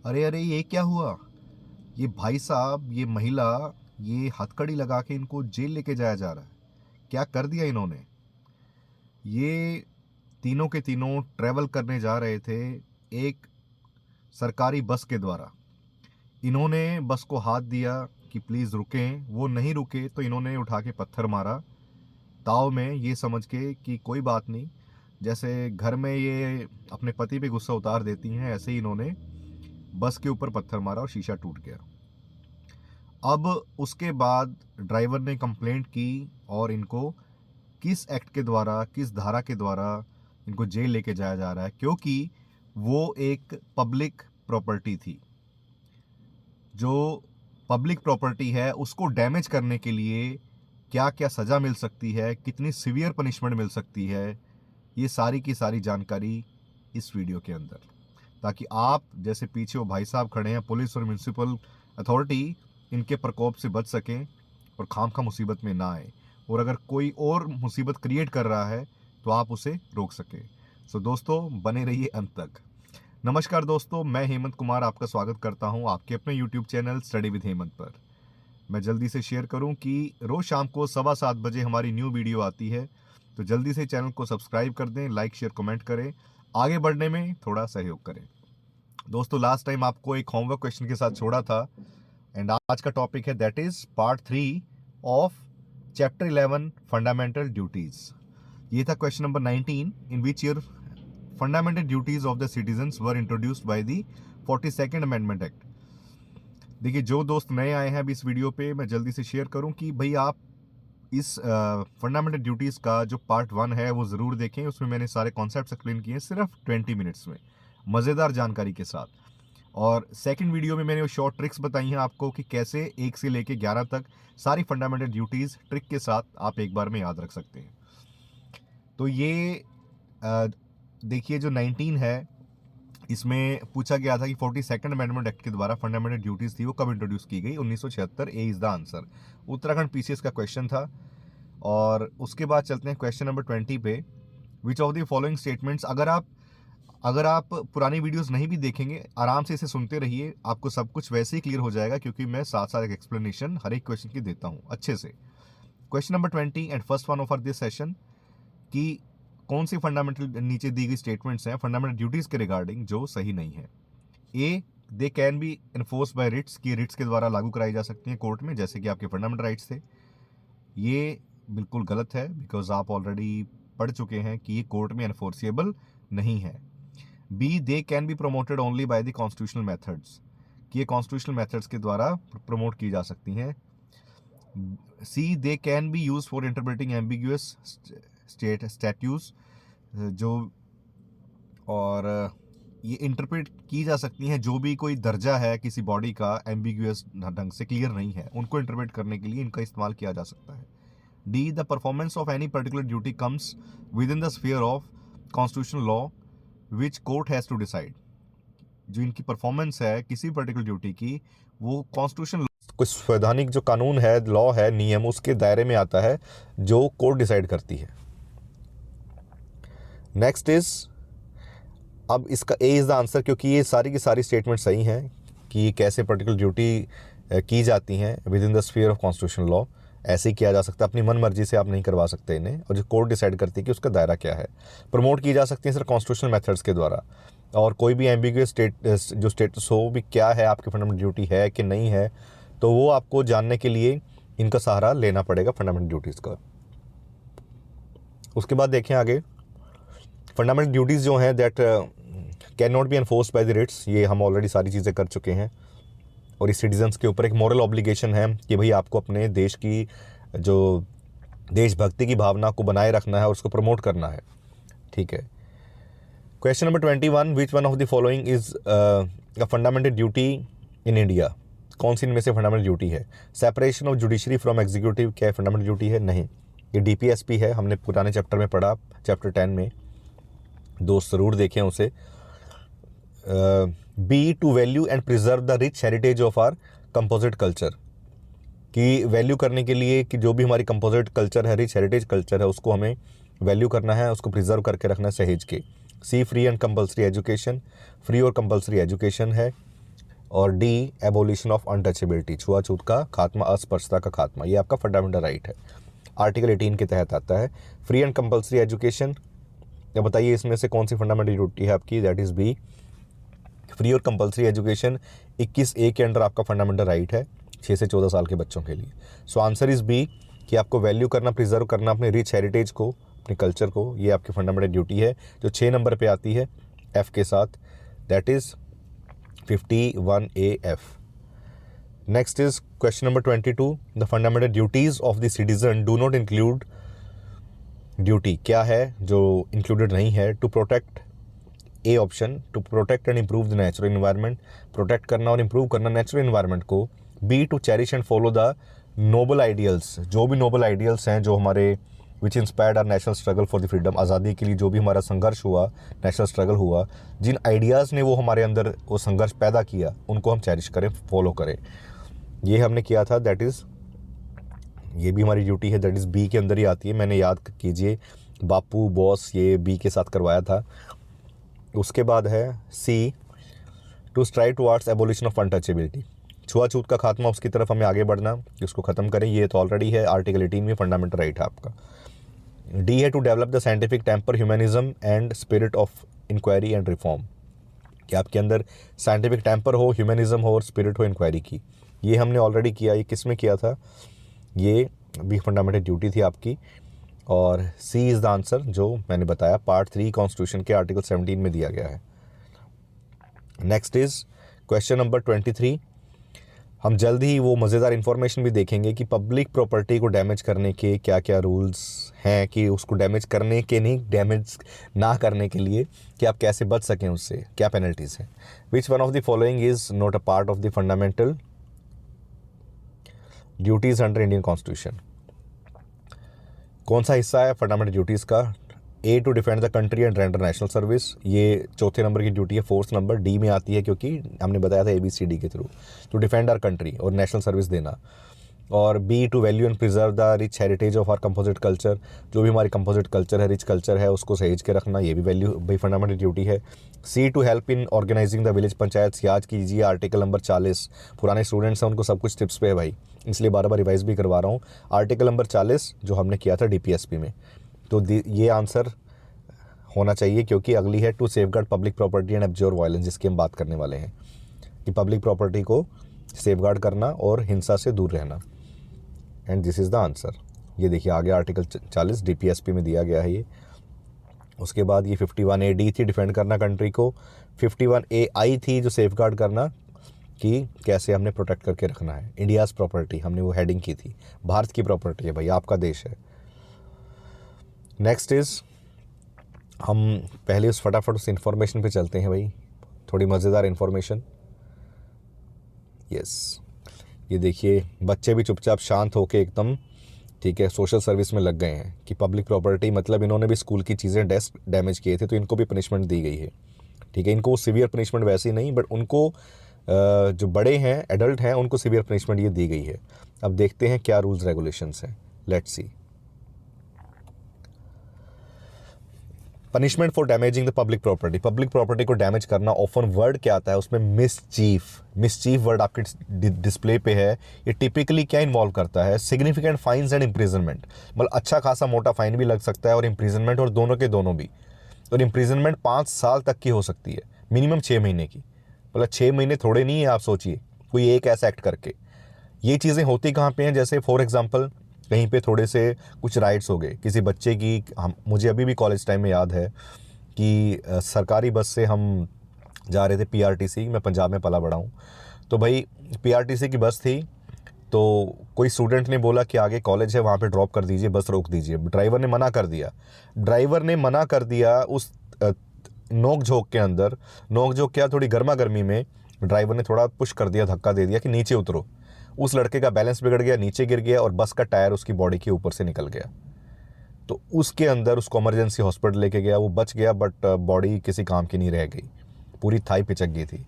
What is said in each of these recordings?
अरे अरे, ये क्या हुआ? ये भाई साहब, ये महिला, ये हथकड़ी लगा के इनको जेल लेके जाया जा रहा है। क्या कर दिया इन्होंने? ये तीनों के तीनों ट्रैवल करने जा रहे थे एक सरकारी बस के द्वारा। इन्होंने बस को हाथ दिया कि प्लीज़ रुकें। वो नहीं रुके तो इन्होंने उठा के पत्थर मारा ताव में, ये समझ के कि कोई बात नहीं। जैसे घर में ये अपने पति पे गुस्सा उतार देती हैं, ऐसे ही इन्होंने बस के ऊपर पत्थर मारा और शीशा टूट गया। अब उसके बाद ड्राइवर ने कंप्लेंट की और इनको किस एक्ट के द्वारा, किस धारा के द्वारा इनको जेल लेके जाया जा रहा है, क्योंकि वो एक पब्लिक प्रॉपर्टी थी। जो पब्लिक प्रॉपर्टी है उसको डैमेज करने के लिए क्या क्या सज़ा मिल सकती है, कितनी सीवियर पनिशमेंट मिल सकती है, ये सारी की सारी जानकारी इस वीडियो के अंदर, ताकि आप जैसे पीछे वो भाई साहब खड़े हैं, पुलिस और म्यूनसिपल अथॉरिटी, इनके प्रकोप से बच सकें और खामखा मुसीबत में ना आए, और अगर कोई और मुसीबत क्रिएट कर रहा है तो आप उसे रोक सकें। सो दोस्तों, बने रहिए अंत तक। नमस्कार दोस्तों, मैं हेमंत कुमार आपका स्वागत करता हूं आपके अपने YouTube channel study with Hemant पर। मैं जल्दी से शेयर करूं कि रोज़ शाम को 7:15 बजे हमारी न्यू वीडियो आती है, तो जल्दी से चैनल को सब्सक्राइब कर दें, लाइक शेयर कमेंट करें, आगे बढ़ने में थोड़ा सहयोग करें। दोस्तों, लास्ट टाइम आपको एक होमवर्क क्वेश्चन के साथ छोड़ा था, एंड आज का टॉपिक है that is part 3 of chapter 11 fundamental duties. ये था question number 19, in which year fundamental duties of the citizens were introduced by the 42nd amendment act. देखिए, जो दोस्त नए आए हैं अभी इस वीडियो पे, मैं जल्दी से शेयर करूं कि भाई आप इस फंडामेंटल ड्यूटीज़ का जो पार्ट 1 है वो ज़रूर देखें। उसमें मैंने सारे कॉन्सेप्ट्स एक्सप्लेन किए हैं सिर्फ 20 मिनट्स में, मज़ेदार जानकारी के साथ। और सेकंड वीडियो में मैंने वो शॉर्ट ट्रिक्स बताई हैं आपको कि कैसे 1 से लेके 11 तक सारी फंडामेंटल ड्यूटीज़ ट्रिक के साथ आप एक बार में याद रख सकते हैं। तो ये देखिए, जो 19 है, इसमें पूछा गया था कि 42nd अमेंडमेंट एक्ट के द्वारा फंडामेंटल ड्यूटीज थी वो कब इंट्रोड्यूस की गई। 1976। A is the answer. Uttarakhand PCS का क्वेश्चन था। और उसके बाद चलते हैं क्वेश्चन नंबर 20 पे। विच ऑफ द फॉलोइंग स्टेटमेंट्स, अगर आप पुरानी वीडियोस नहीं भी देखेंगे, आराम से इसे सुनते रहिए, आपको सब कुछ वैसे ही क्लियर हो जाएगा, क्योंकि मैं साथ साथ एक एक्सप्लेनेशन हर एक क्वेश्चन की देता हूँ अच्छे से। Question number 20 and first one of our this session, कि कौन सी फंडामेंटल नीचे दी गई स्टेटमेंट्स हैं फंडामेंटल ड्यूटीज के रिगार्डिंग जो सही नहीं है। A, they can be enforce by writs, की रिट्स के द्वारा लागू कराई जा सकती हैं कोर्ट में, जैसे कि आपके फंडामेंटल राइट्स थे। ये बिल्कुल गलत है, बिकॉज आप ऑलरेडी पढ़ चुके हैं कि ये कोर्ट में एनफोर्सिएबल नहीं है। B, they can be promoted only by the constitutional methods, कि ये कॉन्स्टिट्यूशनल मेथड्स के द्वारा प्रमोट की जा सकती हैं। C, they can be use for interpreting ambiguous statutes, जो और ये इंटरप्रेट की जा सकती हैं, जो भी कोई दर्जा है किसी बॉडी का एम्बिग्यूअस ढंग से क्लियर नहीं है, उनको इंटरप्रेट करने के लिए इनका इस्तेमाल किया जा सकता है। D, the performance of any particular duty comes within the sphere of constitutional law which court has to decide, जो इनकी परफॉर्मेंस है किसी पर्टिकुलर ड्यूटी की, वो कॉन्स्टिट्यूशन, कुछ संवैधानिक जो कानून है, लॉ है, नियम, उसके दायरे में आता है, जो कोर्ट डिसाइड करती है। नेक्स्ट इज, अब इसका ए इज़ द आंसर, क्योंकि ये सारी की सारी स्टेटमेंट सही हैं कि ये कैसे पर्टिकुलर ड्यूटी की जाती हैं with in the sphere of constitutional law. ऐसे ही किया जा सकता है, अपनी मन मर्जी से आप नहीं करवा सकते इन्हें, और जो कोर्ट डिसाइड करती है कि उसका दायरा क्या है। प्रमोट की जा सकती है सर कॉन्स्टिट्यूशनल मेथड्स के द्वारा, और कोई भी एम्बिगुअस जो स्टेटस हो भी, क्या है आपकी फंडामेंटल ड्यूटी है कि नहीं है, तो वो आपको जानने के लिए इनका सहारा लेना पड़ेगा फंडामेंटल ड्यूटीज़ का। उसके बाद देखें आगे, फंडामेंटल ड्यूटीज़ जो हैं that cannot be enforced by the writs, ये हम ऑलरेडी सारी चीज़ें कर चुके हैं। और इस सिटीजन्स के ऊपर एक मॉरल ऑब्लिगेशन है कि भाई आपको अपने देश की जो देशभक्ति की भावना को बनाए रखना है और उसको प्रमोट करना है। ठीक है। Question number 21, which one of the following is a fundamental duty in India, कौन सी इनमें से फंडामेंटल ड्यूटी है। Separation of judiciary from executive, क्या फंडामेंटल ड्यूटी है? नहीं, ये डीपीएसपी है, हमने पुराने चैप्टर में पढ़ा, चैप्टर 10 में, दोस्त ज़रूर देखें उसे। B, to value and preserve the rich heritage of our composite culture, कि वैल्यू करने के लिए कि जो भी हमारी कंपोजिट कल्चर है, रिच हेरिटेज कल्चर है, उसको हमें वैल्यू करना है, उसको प्रिजर्व करके रखना है सहेज के। C, free and compulsory education, free और कंपल्सरी एजुकेशन है। और डी एबोलिशन ऑफ अनटचेबिलिटी, छुआछूत का खात्मा, अस्पृश्यता का खात्मा, ये आपका फंडामेंटल राइट है, आर्टिकल 18 के तहत आता है। फ्री एंड कंपल्सरी एजुकेशन, अब बताइए इसमें से कौन सी फंडामेंटल ड्यूटी है आपकी, दैट इज़ बी, फ्री और कंपल्सरी एजुकेशन 21A के अंडर आपका फंडामेंटल राइट है 6 से 14 साल के बच्चों के लिए। सो आंसर इज़ बी कि आपको वैल्यू करना, प्रिजर्व करना अपने रिच हेरिटेज को, अपने कल्चर को, ये आपकी फंडामेंटल ड्यूटी है जो 6 नंबर पे आती है एफ के साथ, that is 51AF। Next is question number 22, the fundamental duties of the citizen do not include, duty क्या है जो इंक्लूडेड नहीं है, to protect, A option, to protect and improve the natural environment, protect करना और improve करना natural environment को, B to cherish and follow the noble ideals, जो भी नोबल आइडियल्स हैं जो हमारे which inspired our national struggle for the freedom, आज़ादी के लिए जो भी हमारा संघर्ष हुआ, नेशनल स्ट्रगल हुआ, जिन आइडियाज़ ने वो हमारे अंदर वो संघर्ष पैदा किया, उनको हम चेरिश करें, फॉलो करें, ये हमने किया था, दैट इज़, ये भी हमारी ड्यूटी है, दैट इज़ बी के अंदर ही आती है, मैंने याद कीजिए बापू बॉस ये बी के साथ करवाया था। उसके बाद है C, to strive towards abolition of untouchability, छुआछूत का खात्मा, उसकी तरफ हमें आगे बढ़ना, उसको ख़त्म करें, ये तो ऑलरेडी है, आर्टिकल 18 में फंडामेंटल राइट है आपका। डी है to develop the scientific temper, humanism and spirit of inquiry and reform, कि आपके अंदर साइंटिफिक टेम्पर हो, ह्यूमनिज्म हो और स्पिरिट हो इंक्वायरी की, ये हमने ऑलरेडी किया, ये किस में किया था, ये भी फंडामेंटल ड्यूटी थी आपकी। और सी इज़ द आंसर जो मैंने बताया, पार्ट 3 कॉन्स्टिट्यूशन के आर्टिकल 17 में दिया गया है। नेक्स्ट इज़ क्वेश्चन नंबर 23, हम जल्द ही वो मज़ेदार इन्फॉर्मेशन भी देखेंगे कि पब्लिक प्रॉपर्टी को डैमेज करने के क्या क्या रूल्स हैं, कि उसको डैमेज करने के नहीं, डैमेज ना करने के लिए कि आप कैसे बच सकें उससे, क्या पेनल्टीज़ हैं। Which one of the following is not a part of the fundamental duties under Indian constitution, कौन सा हिस्सा है फंडामेंटल ड्यूटीज़ का, A to defend the country and render national service, ये चौथे नंबर की ड्यूटी है, फोर्थ नंबर डी में आती है क्योंकि हमने बताया था ABCD के through, to defend our country और नेशनल सर्विस देना, और B to value and preserve the rich heritage of our composite culture, जो भी हमारी कंपोजिट कल्चर है, रिच कल्चर है, उसको सहेज के रखना, ये भी वैल्यू भाई फंडामेंटल ड्यूटी है। C to help in organizing the village panchayat, याद कीजिए आर्टिकल नंबर 40, पुराने स्टूडेंट्स हैं उनको सब कुछ टिप्स पे है भाई, इसलिए बार बार रिवाइज भी करवा रहा हूँ, आर्टिकल नंबर 40 जो हमने किया था DPSP में, तो ये आंसर होना चाहिए क्योंकि अगली है to safeguard public property and abjure violence, जिसकी हम बात करने वाले हैं कि पब्लिक प्रॉपर्टी को सेफगार्ड करना और हिंसा से दूर रहना, and this is the answer. ये देखिए आगे आर्टिकल 40 DPSP में दिया गया है ये। उसके बाद ये 51AD थी, डिफेंड करना कंट्री को, 51AI थी जो सेफगार्ड करना कि कैसे हमने प्रोटेक्ट करके रखना है, इंडियाज़ प्रॉपर्टी हमने वो हेडिंग की थी, भारत की प्रॉपर्टी है भाई, आपका देश है। नेक्स्ट इज़, हम पहले उस फटाफट उस इन्फॉर्मेशन पे चलते हैं भाई, थोड़ी मज़ेदार इन्फॉर्मेशन। यस, ये देखिए बच्चे भी चुपचाप शांत होके एकदम, ठीक है, सोशल सर्विस में लग गए हैं कि पब्लिक प्रॉपर्टी मतलब इन्होंने भी स्कूल की चीज़ें डेस्क डैमेज किए थे तो इनको भी पनिशमेंट दी गई है, ठीक है, इनको सीवियर पनिशमेंट वैसी नहीं, बट उनको जो बड़े हैं, एडल्ट हैं, उनको सीवियर पनिशमेंट ये दी गई है। अब देखते हैं क्या रूल्स रेगुलेशंस हैं, let's see. Punishment for damaging the public property, public property को डैमेज करना, ऑफन वर्ड क्या आता है उसमें, मिसचीफ वर्ड आपके डिस्प्ले पे है। ये टिपिकली क्या इन्वॉल्व करता है, सिग्निफिकेंट फाइन्स एंड इम्प्रिजनमेंट, मतलब अच्छा खासा मोटा फाइन भी लग सकता है और इम्प्रिजनमेंट, और दोनों के दोनों भी, और इम्प्रिजनमेंट 5 साल तक की हो सकती है, मिनिमम 6 महीने की, मतलब 6 महीने थोड़े नहीं है, आप सोचिए कोई एक ऐसा एक्ट करके। ये चीज़ें होती कहाँ पे हैं, जैसे फॉर एग्जांपल कहीं पे थोड़े से कुछ राइट्स हो गए किसी बच्चे की, मुझे अभी भी कॉलेज टाइम में याद है कि सरकारी बस से हम जा रहे थे PRTC, मैं पंजाब में पला बड़ा हूँ, तो भाई PRTC की बस थी, तो कोई स्टूडेंट ने बोला कि आगे कॉलेज है वहाँ पे ड्रॉप कर दीजिए, बस रोक दीजिए, ड्राइवर ने मना कर दिया उस नोक झोंक के अंदर, नोक झोंक क्या, थोड़ी गर्मा गर्मी में ड्राइवर ने थोड़ा पुश कर दिया, धक्का दे दिया कि नीचे उतरो, उस लड़के का बैलेंस बिगड़ गया, नीचे गिर गया और बस का टायर उसकी बॉडी के ऊपर से निकल गया, तो उसके अंदर उसको इमरजेंसी हॉस्पिटल लेके गया, वो बच गया बट बॉडी किसी काम की नहीं रह गई, पूरी थाई पिचक गई थी।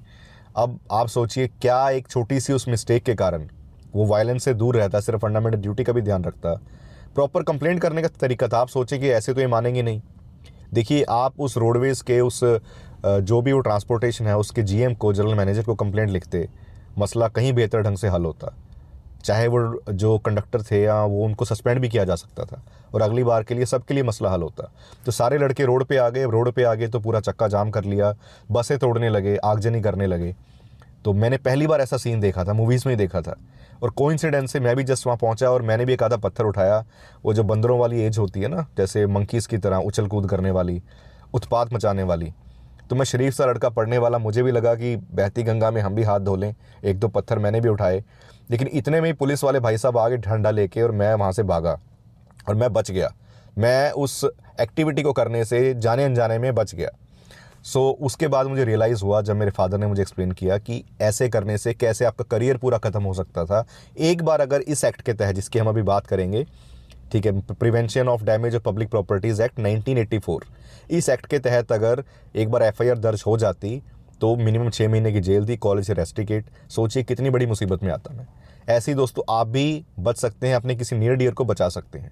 अब आप सोचिए क्या एक छोटी सी उस मिस्टेक के कारण वो वायलेंस से दूर रहता, सिर्फ फंडामेंटल ड्यूटी का भी ध्यान रखता, प्रॉपर कंप्लेंट करने का तरीका था। आप सोचिए कि ऐसे तो ये मानेंगे नहीं। देखिए आप उस रोडवेज़ के उस जो भी वो ट्रांसपोर्टेशन है उसके जीएम को, जनरल मैनेजर को कंप्लेंट लिखते, मसला कहीं बेहतर ढंग से हल होता। चाहे वो जो कंडक्टर थे या वो, उनको सस्पेंड भी किया जा सकता था और अगली बार के लिए सबके लिए मसला हल होता। तो सारे लड़के रोड पे आ गए तो पूरा चक्का जाम कर लिया, बसें तोड़ने लगे, आगजनी करने लगे। तो मैंने पहली बार ऐसा सीन देखा था, मूवीज़ में ही देखा था। और कोइंसिडेंस से मैं भी जस्ट वहाँ पहुँचा और मैंने भी एक आधा पत्थर उठाया। वो जो बंदरों वाली एज होती है ना, जैसे मंकीज़ की तरह उछल कूद करने वाली, उत्पात मचाने वाली। तो मैं शरीफ सा लड़का पढ़ने वाला, मुझे भी लगा कि बहती गंगा में हम भी हाथ धो लें। एक दो पत्थर मैंने भी उठाए, लेकिन इतने में ही पुलिस वाले भाई साहब आगे डंडा लेके और मैं वहाँ से भागा और मैं बच गया। मैं उस एक्टिविटी को करने से जाने अनजाने में बच गया। उसके बाद मुझे रियलाइज़ हुआ जब मेरे फादर ने मुझे एक्सप्लेन किया कि ऐसे करने से कैसे आपका करियर पूरा ख़त्म हो सकता था। एक बार अगर इस एक्ट के तहत, जिसकी हम अभी बात करेंगे, ठीक है, prevention of damage of public properties act 1984, इस एक्ट के तहत अगर एक बार एफआईआर दर्ज हो जाती तो मिनिमम 6 महीने की जेल थी, कॉलेज से रेस्टिकेट। सोचिए कितनी बड़ी मुसीबत में आता मैं। ऐसे ही दोस्तों आप भी बच सकते हैं, अपने किसी नियर डियर को बचा सकते हैं।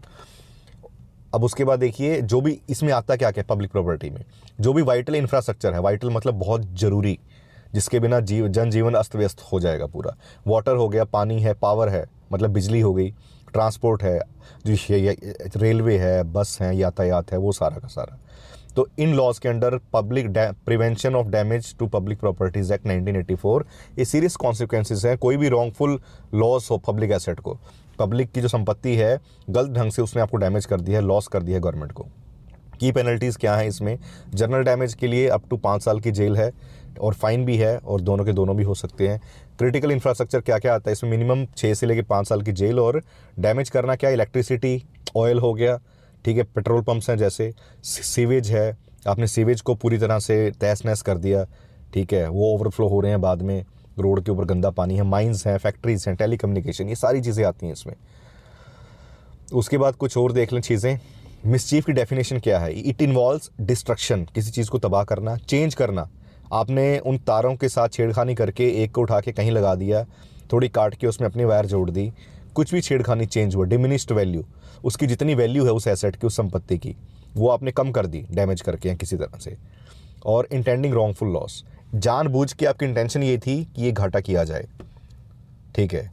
अब उसके बाद देखिए, जो भी इसमें आता क्या क्या पब्लिक प्रॉपर्टी में, जो भी वाइटल इंफ्रास्ट्रक्चर है, वाइटल मतलब बहुत ज़रूरी, जिसके बिना जनजीवन अस्त व्यस्त हो जाएगा पूरा। वाटर हो गया, पानी है, पावर है मतलब बिजली हो गई, ट्रांसपोर्ट है, जो रेलवे है, बस है, यातायात है, वो सारा का सारा। तो इन लॉज के under public prevention of damage to public properties act 1984 ये सीरियस कॉन्सिक्वेंसेस हैं। कोई भी रॉन्गफुल लॉस हो पब्लिक एसेट को, पब्लिक की जो संपत्ति है गलत ढंग से उसने आपको डैमेज कर दिया है, लॉस कर दिया है गवर्नमेंट को, की पेनल्टीज़ क्या है इसमें। जनरल डैमेज के लिए अप टू 5 साल की जेल है और फाइन भी है, और दोनों के दोनों भी हो सकते हैं। क्रिटिकल इंफ्रास्ट्रक्चर क्या क्या आता है इसमें, मिनिमम 6 से लेकर 5 साल की जेल। और डैमेज करना क्या, इलेक्ट्रिसिटी, ऑयल हो गया, ठीक है, पेट्रोल पंप्स हैं, जैसे सीवेज है, आपने सीवेज को पूरी तरह से तहस नहस कर दिया, ठीक है, वो ओवरफ्लो हो रहे हैं बाद में, रोड के ऊपर गंदा पानी है, माइंस हैं, फैक्ट्रीज हैं, टेलीकम्युनिकेशन, ये सारी चीज़ें आती हैं इसमें। उसके बाद कुछ और देख लें चीज़ें। मिसचीफ की डेफिनेशन क्या है, इट इन्वॉल्व्स डिस्ट्रक्शन, किसी चीज़ को तबाह करना, चेंज करना। आपने उन तारों के साथ छेड़खानी करके एक को उठा के कहीं लगा दिया, थोड़ी काट के उसमें अपनी वायर जोड़ दी, कुछ भी छेड़खानी, चेंज हुआ, डिमिनिश्ड वैल्यू, उसकी जितनी वैल्यू है उस एसेट की, उस संपत्ति की, वो आपने कम कर दी डैमेज करके या किसी तरह से। और इंटेंडिंग रॉन्गफुल लॉस, जानबूझ के आपकी इंटेंशन ये थी कि ये घाटा किया जाए, ठीक है।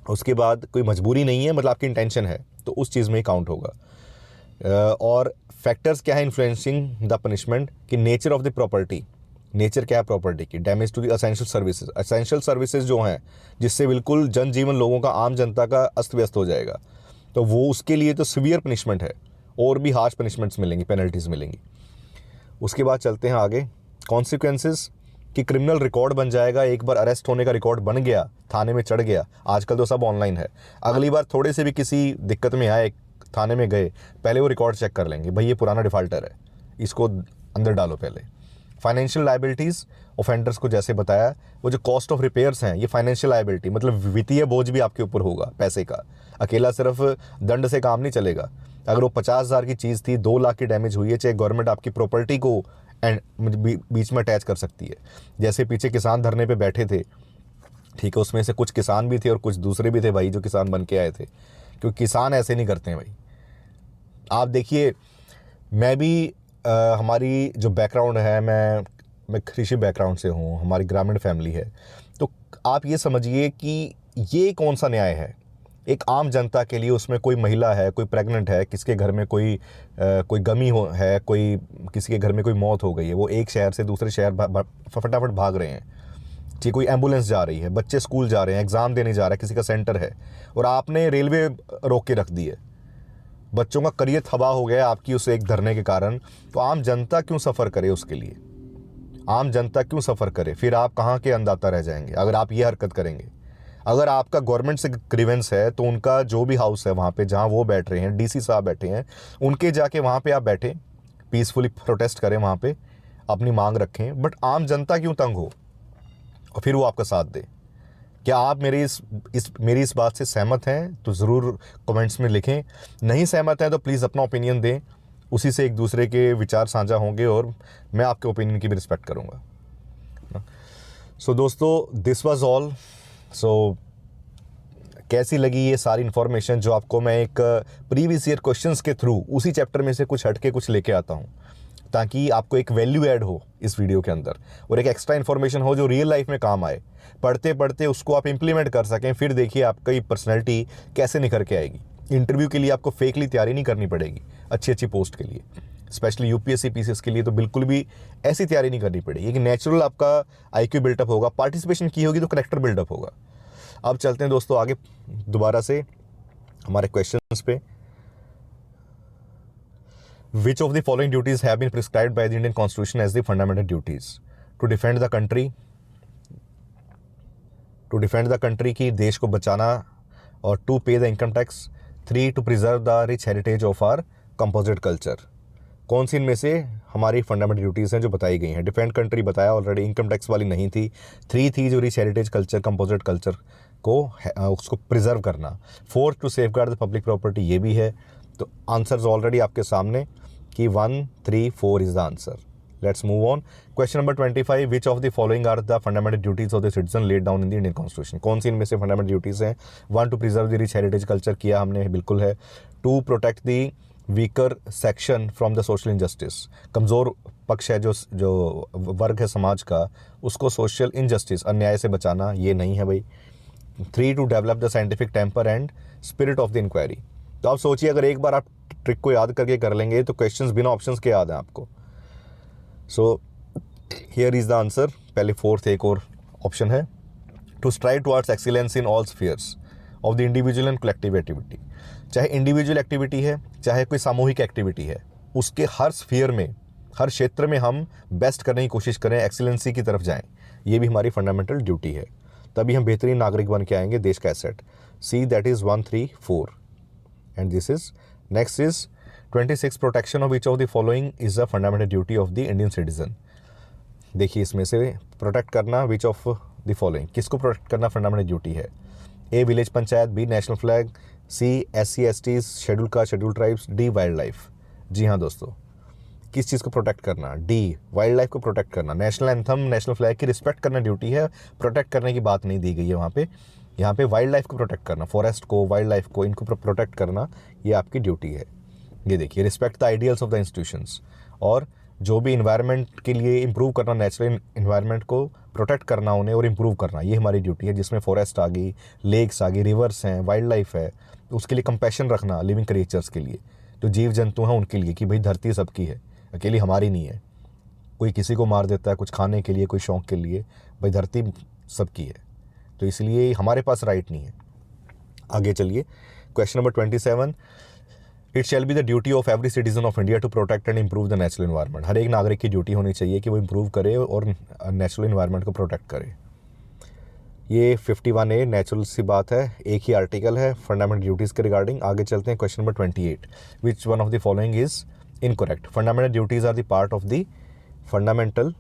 उसके बाद कोई मजबूरी नहीं है, मतलब आपकी इंटेंशन है, तो उस चीज़ में ही काउंट होगा। और फैक्टर्स क्या है इन्फ्लुएंसिंग द पनिशमेंट, कि nature of the property, nature क्या है प्रॉपर्टी की, damage to the essential services, essential services जो हैं जिससे बिल्कुल जनजीवन लोगों का, आम जनता का अस्त व्यस्त हो जाएगा, तो वो उसके लिए तो सीवियर पनिशमेंट है, और भी हार्श पनिशमेंट्स मिलेंगी, पेनल्टीज़ मिलेंगी। उसके बाद चलते हैं आगे, कॉन्सिक्वेंसेस, कि क्रिमिनल रिकॉर्ड बन जाएगा। एक बार अरेस्ट होने का रिकॉर्ड बन गया, थाने में चढ़ गया, आजकल तो सब ऑनलाइन है, अगली बार थोड़े से भी किसी दिक्कत में आए, थाने में गए, पहले वो रिकॉर्ड चेक कर लेंगे, भाई ये पुराना डिफ़ाल्टर है, इसको अंदर डालो पहले। फाइनेंशियल लाइबिलिटीज़, ऑफेंडर्स को जैसे बताया, वो जो कॉस्ट ऑफ रिपेयर्स हैं, ये फाइनेंशियल लाइबिलिटी, मतलब वित्तीय बोझ भी आपके ऊपर होगा पैसे का। अकेला सिर्फ दंड से काम नहीं चलेगा। अगर वो 50,000 की चीज़ थी, 2 लाख की डैमेज हुई है, चाहे गवर्नमेंट आपकी प्रॉपर्टी को एंड बीच में अटैच कर सकती है। जैसे पीछे किसान धरने पे बैठे थे, ठीक है, उसमें से कुछ किसान भी थे और कुछ दूसरे भी थे भाई जो किसान बन के आए थे, क्योंकि किसान ऐसे नहीं करते हैं भाई। आप देखिए, मैं भी हमारी जो बैकग्राउंड है, मैं कृषि बैकग्राउंड से हूँ, हमारी ग्रामीण फैमिली है, तो आप ये समझिए कि ये कौन सा न्याय है एक आम जनता के लिए। उसमें कोई महिला है, कोई प्रेग्नेंट है, किसके घर में कोई गमी है, कोई किसी के घर में कोई मौत हो गई है, वो एक शहर से दूसरे शहर फटाफट भाग रहे हैं, ठीक, कोई एम्बुलेंस जा रही है, बच्चे स्कूल जा रहे हैं, एग्ज़ाम देने जा रहा है, किसी का सेंटर है, और आपने रेलवे रोक के रख दी है, बच्चों का करियर तबाह हो गया आपकी उस एक धरने के कारण। तो आम जनता क्यों सफ़र करे उसके लिए, आम जनता क्यों सफ़र करे, फिर आप कहाँ के अन्नदाता रह जाएंगे अगर आप ये हरकत करेंगे। अगर आपका गवर्नमेंट से ग्रीवेंस है तो उनका जो भी हाउस है वहाँ पे जहाँ वो बैठ रहे हैं, डीसी साहब बैठे हैं, उनके जाके वहाँ पे आप बैठें, पीसफुली प्रोटेस्ट करें, वहाँ पे अपनी मांग रखें। बट आम जनता क्यों तंग हो और फिर वो आपका साथ दे। क्या आप मेरी इस बात से सहमत हैं तो ज़रूर कमेंट्स में लिखें, नहीं सहमत हैं तो प्लीज़ अपना ओपिनियन दें, उसी से एक दूसरे के विचार साझा होंगे और मैं आपके ओपिनियन की भी रिस्पेक्ट करूँगा। सो दोस्तों, दिस वाज ऑल। सो कैसी लगी ये सारी इन्फॉर्मेशन जो आपको मैं एक प्रीवियस ईयर क्वेश्चंस के थ्रू उसी चैप्टर में से कुछ हट के कुछ लेके आता हूँ। ताकि आपको एक वैल्यू ऐड हो इस वीडियो के अंदर और एक एक्स्ट्रा इन्फॉर्मेशन हो जो रियल लाइफ में काम आए। पढ़ते पढ़ते उसको आप इंप्लीमेंट कर सकें, फिर देखिए आपकी पर्सनैलिटी कैसे निखर के आएगी। इंटरव्यू के लिए आपको फेकली तैयारी नहीं करनी पड़ेगी, अच्छी अच्छी पोस्ट के लिए, स्पेशली यूपीएससी पीसीएस के लिए तो बिल्कुल भी ऐसी तैयारी नहीं करनी पड़ेगी। एक नेचुरल आपका आईक्यू बिल्डअप होगा, पार्टिसिपेशन की होगी तो करेक्टर बिल्डअप होगा। अब चलते हैं दोस्तों आगे दोबारा से हमारे क्वेश्चंस पे। Which of the following duties have been prescribed by the Indian Constitution as the fundamental duties? To defend the country, कि देश को बचाना, और to pay the income tax, 3 to preserve the rich heritage of our composite culture। कौन सी इनमें से हमारी फंडामेंटल ड्यूटीज़ हैं जो बताई गई हैं? डिफेंड कंट्री बताया ऑलरेडी, इनकम टैक्स वाली नहीं थी। 3 थी जो rich heritage culture, composite culture को उसको प्रिजर्व करना। 4 to safeguard the public property, ये भी है। तो आंसर्स ऑलरेडी आपके सामने कि 1, 3, 4 is the answer. Let's move on. Question number 25, which of the following are the fundamental duties of the citizen laid down in the Indian constitution? कौन सी इनमें से फंडामेंटल ड्यूटीज हैं? 1 to preserve the rich heritage culture, किया हमने, बिल्कुल है। 2 protect the weaker section from the social injustice, कमज़ोर पक्ष है जो वर्ग है समाज का, उसको सोशल इनजस्टिस, अन्याय से बचाना, ये नहीं है भाई। 3 to develop the scientific temper and spirit of the inquiry. तो आप सोचिए अगर एक बार आप ट्रिक को याद करके कर लेंगे तो क्वेश्चंस बिना ऑप्शंस के याद हैं आपको। So here is the answer. पहले 4th एक और ऑप्शन है, to strive towards excellence in all spheres of the individual and collective activity. चाहे इंडिविजुअल एक्टिविटी है, चाहे कोई सामूहिक एक्टिविटी है, उसके हर स्फीयर में, हर क्षेत्र में हम बेस्ट करने की कोशिश करें, एक्सीलेंसी की तरफ जाएं। ये भी हमारी फंडामेंटल ड्यूटी है, तभी हम बेहतरीन नागरिक बन के आएंगे, देश का asset. C that is 1, 3, 4 and this is next is 26, protection of each of the following is a fundamental duty of the Indian citizen. देखिए इसमें से प्रोटेक्ट करना विच ऑफ द फॉलोइंग, किसको प्रोटेक्ट करना फंडामेंटल ड्यूटी है? A village panchayat, B national flag, C SC STs, schedule caste, schedule tribes, D wildlife. जी हाँ दोस्तों, किस चीज़ को प्रोटेक्ट करना? डी वाइल्ड लाइफ को प्रोटेक्ट करना। नेशनल एंथम, नेशनल फ्लैग की रिस्पेक्ट करना ड्यूटी है, प्रोटेक्ट करने की बात नहीं दी गई है वहाँ पे। यहाँ पे वाइल्ड लाइफ को प्रोटेक्ट करना, फॉरेस्ट को, वाइल्ड लाइफ को, इनको प्रोटेक्ट करना, ये आपकी ड्यूटी है। ये देखिए, respect the ideals of the institutions, और जो भी इन्वायरमेंट के लिए इम्प्रूव करना, नेचुरल इन्वायरमेंट को प्रोटेक्ट करना उन्हें और इम्प्रूव करना, ये हमारी ड्यूटी है, जिसमें फॉरेस्ट आ गई, लेक्स आ गई, रिवर्स हैं, वाइल्ड लाइफ है, उसके लिए कंपैशन रखना, लिविंग क्रिएचर्स के लिए, जो जीव जंतु हैं उनके लिए, कि भाई धरती सबकी है, अकेली हमारी नहीं है। कोई किसी को मार देता है कुछ खाने के लिए, कोई शौक के लिए, भाई धरती सबकी है, तो इसलिए हमारे पास राइट नहीं है। आगे चलिए, question number 27, it shall be the duty of every citizen of India to protect and improve the natural environment. हर एक नागरिक की ड्यूटी होनी चाहिए कि वो इम्प्रूव करे और नेचुरल इन्वायरमेंट को प्रोटेक्ट करे। ये 51A नेचुरल सी बात है, एक ही आर्टिकल है फंडामेंटल ड्यूटीज़ के रिगार्डिंग। आगे चलते हैं, question number 28, which one of the following is incorrect? Fundamental duties are the part of the fundamental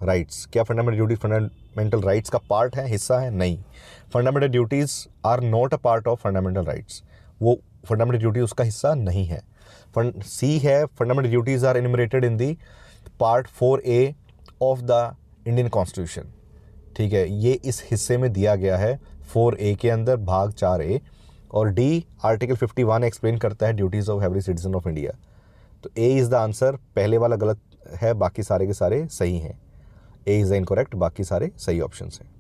rights. क्या फंडामेंटल ड्यूटीज फंडामेंटल राइट्स का पार्ट है, हिस्सा है? नहीं। Fundamental duties are not a part of fundamental rights, वो fundamental duty उसका हिस्सा नहीं है। सी है, fundamental duties are enumerated in the part 4A of the Indian constitution. ठीक है, ये इस हिस्से में दिया गया है 4A के अंदर, भाग 4A। और डी आर्टिकल 51 एक्सप्लेन करता है duties of every citizen of India. तो ए इज़ द आंसर। पहले वाला गलत है, बाकी सारे के सारे सही हैं। ए इज़ द इनकरेक्ट, बाकी सारे सही ऑप्शन हैं।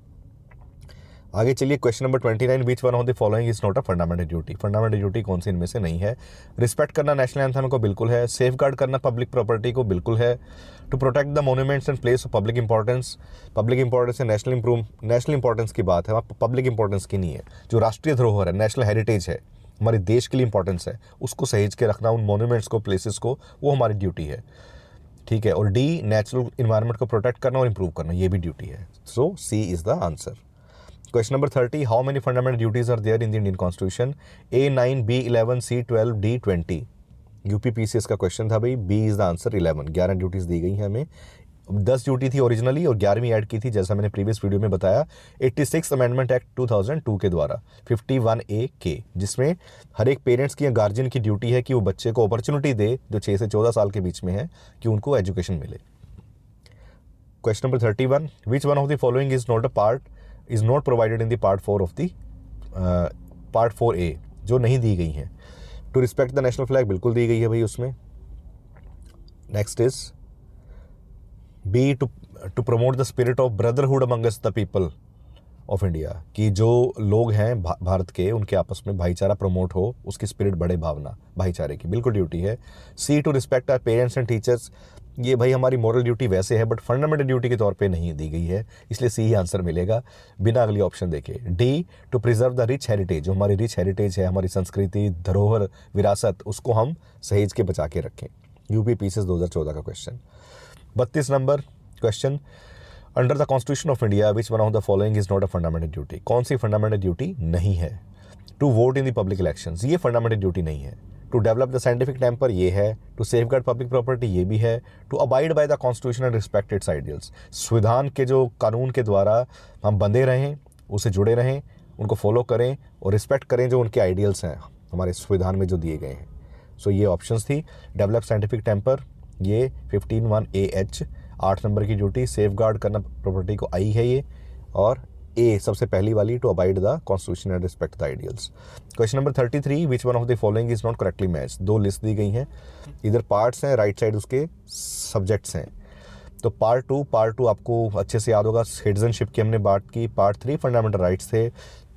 आगे चलिए, question number 29, which one of the following is not a fundamental duty? Fundamental duty कौन सी इनमें से नहीं है? रिस्पेक्ट करना नेशनल एंथम को बिल्कुल है। सेफ गार्ड करना पब्लिक प्रॉपर्टी को बिल्कुल है। To protect the monuments and place of public importance, public importance है, नेशनल इंपॉर्टेंस की बात है, पब्लिक इंपॉर्टेंस की नहीं है। जो राष्ट्रीय धरोहर है, नेशनल हेरिटेज है, हमारे देश के लिए इंपॉर्टेंस है, उसको सहेज के रखना, उन मोन्यूमेंट्स को, प्लेसेस को, वो हमारी ड्यूटी है। ठीक है, और डी नेचुरल इन्वायरमेंट को प्रोटेक्ट करना और इंप्रूव करना, ये भी ड्यूटी है। So C is the answer. Question number 30, how many fundamental duties are there in the Indian constitution? A9, B11, C12, D20। UPPCS का क्वेश्चन था भाई, B is the answer 11। 11 duties दी गई हैं हमें। 10 ड्यूटी थी ओरिजिनली और 11वीं ऐड की थी, जैसा मैंने प्रीवियस वीडियो में बताया 86 अमेंडमेंट एक्ट 2002 के द्वारा 51A के, जिसमें हर एक पेरेंट्स की या गार्जियन की ड्यूटी है कि वो बच्चे को अपॉर्चुनिटी दे जो 6 से 14 साल के बीच में है, कि उनको एजुकेशन मिले। Question number 31, which one of the following is not provided in the part 4 of the part 4A, जो नहीं दी गई हैं? To respect the national flag बिल्कुल दी गई है भाई उसमें। Next is B to promote the spirit of brotherhood amongst the people of India, कि जो लोग हैं भारत के उनके आपस में भाईचारा प्रमोट हो, उसकी स्पिरिट बढ़े, भावना भाईचारे की, बिल्कुल ड्यूटी है। C to respect our parents and teachers, ये भाई हमारी मॉरल ड्यूटी वैसे है बट फंडामेंटल ड्यूटी के तौर पे नहीं दी गई है, इसलिए सी ही आंसर मिलेगा बिना अगली ऑप्शन देखे। D to preserve the rich heritage, जो हमारी रिच हेरिटेज है, हमारी संस्कृति, धरोहर, विरासत, उसको हम सहेज के बचा के रखें। यूपी पीसीएस 2014 का क्वेश्चन। 32 नंबर question, under the constitution of India which one of the following is not a fundamental duty, कौन सी फंडामेंटल ड्यूटी नहीं है? To vote in the public elections, ये फंडामेंटल ड्यूटी नहीं है। To develop the scientific temper, ये है। To safeguard public property, ये भी है। To abide by the constitution and respect its ideals, संविधान के जो कानून के द्वारा हम बंधे रहें, उससे जुड़े रहें, उनको फॉलो करें और रिस्पेक्ट करें जो उनके आइडियल्स हैं हमारे संविधान में जो दिए गए हैं। सो ये ऑप्शंस थी। डेवलप साइंटिफिक टेम्पर, ये 15(1)(a)(h) 8 नंबर की ड्यूटी। सेफगार्ड करना प्रॉपर्टी को, आई है ये। और ए सबसे पहली वाली, to abide the constitution and respect the ideals. Question number 33, which one of the following is not correctly match, दो लिस्ट दी गई हैं, इधर पार्ट्स हैं, राइट साइड उसके सब्जेक्ट्स हैं। तो पार्ट टू आपको अच्छे से याद होगा, सिटीजनशिप की हमने बात की। पार्ट 3 फंडामेंटल राइट्स थे।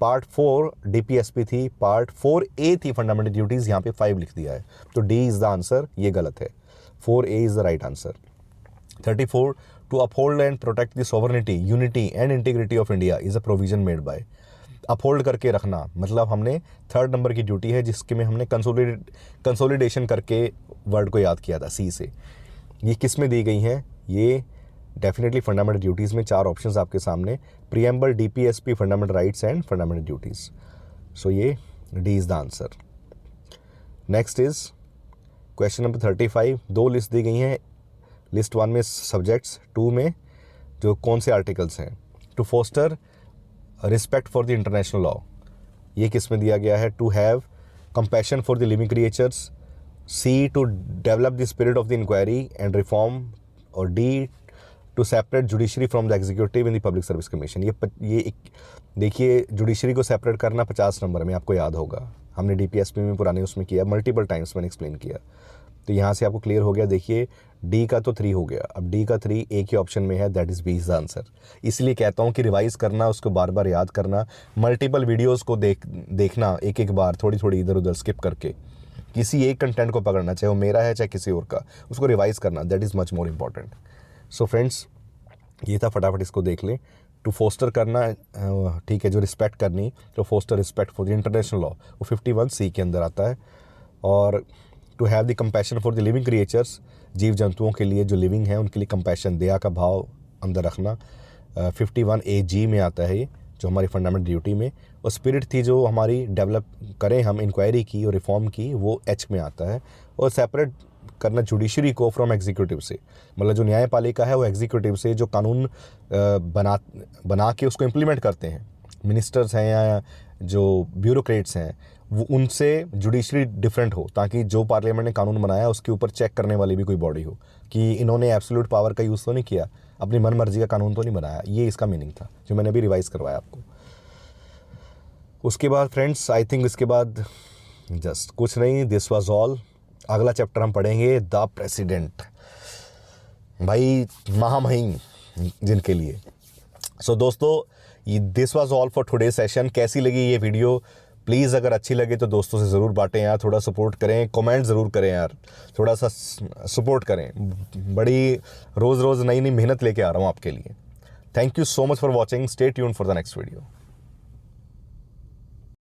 पार्ट 4 डीपीएसपी थी। पार्ट 4A थी फंडामेंटल ड्यूटीज़, यहाँ पे 5 लिख दिया है, तो डी इज़ द आंसर, ये गलत है। 4A is the right answer. 34, to uphold and protect the sovereignty, unity and integrity of India is a provision made by. Uphold करके रखना मतलब हमने 3rd नंबर की ड्यूटी है, जिसके में हमने कंसोलिडेशन करके वर्ड को याद किया था, सी से। ये किस में दी गई हैं? ये डेफिनेटली फंडामेंटल ड्यूटीज़ में। 4 ऑप्शंस आपके सामने, preamble, DPSP, fundamental rights and fundamental duties. So ये D is the answer. Next is question number 35, 2 list दी गई हैं। लिस्ट 1 में सब्जेक्ट्स, 2 में जो कौन से आर्टिकल्स हैं। To foster respect for the international law, ये किस में दिया गया है? To have compassion for the living creatures. C to develop the spirit of the inquiry and reform. और D to separate judiciary from the executive in the public service commission. ये देखिए, judiciary को सेपरेट करना 50 number में आपको याद होगा, हमने डीपीएसपी में पुराने उसमें किया, मल्टीपल टाइम्स मैंने एक्सप्लेन किया। तो यहाँ से आपको क्लियर हो गया। देखिए डी का तो 3 हो गया, अब डी का 3 एक ही ऑप्शन में है, that is B is the answer. इसलिए कहता हूँ कि रिवाइज करना, उसको बार बार याद करना, मल्टीपल वीडियोस को देखना एक एक बार, थोड़ी थोड़ी इधर उधर स्किप करके, किसी एक कंटेंट को पकड़ना, चाहे वो मेरा है चाहे किसी और का, उसको रिवाइज करना, that is much more important. So friends, ये था, फटाफट इसको देख लें। टू फोस्टर करना, ठीक है, जो रिस्पेक्ट करनी, तो foster respect for the international law, वो 51C के अंदर आता है। और to have the compassion for the living creatures, जीव जंतुओं के लिए जो लिविंग है उनके लिए कंपैशन, दया का भाव अंदर रखना, 51AG में आता है ये, जो हमारी फंडामेंटल ड्यूटी में। और स्पिरिट थी जो हमारी डेवलप करें हम इंक्वायरी की और रिफॉर्म की, वो H में आता है। और सेपरेट करना जुडिशरी को फ्रॉम एग्जीक्यूटिव से, मतलब जो न्यायपालिका है वो एग्जीक्यूटिव से, जो कानून बना के उसको इम्प्लीमेंट करते हैं, मिनिस्टर्स हैं या जो ब्यूरोक्रेट्स हैं, वो उनसे जुडिशरी डिफरेंट हो, ताकि जो पार्लियामेंट ने कानून बनाया उसके ऊपर चेक करने वाली भी कोई बॉडी हो, कि इन्होंने एब्सोल्यूट पावर का यूज़ तो नहीं किया, अपनी मन मर्जी का कानून तो नहीं बनाया। ये इसका मीनिंग था, जो मैंने अभी रिवाइज़ करवाया आपको। उसके बाद फ्रेंड्स, आई थिंक इसके बाद जस्ट कुछ नहीं, दिस वाज ऑल। अगला चैप्टर हम पढ़ेंगे द प्रेसिडेंट, भाई महामहिम जिनके लिए। सो दोस्तों, this was all for today session. कैसी लगी ये वीडियो? प्लीज़ अगर अच्छी लगे तो दोस्तों से ज़रूर बांटें यार, थोड़ा सपोर्ट करें, कमेंट ज़रूर करें यार, थोड़ा सा सपोर्ट करें। बड़ी रोज़ रोज़ नई नई मेहनत लेके आ रहा हूँ आपके लिए। Thank you so much for watching, stay tuned for the next video.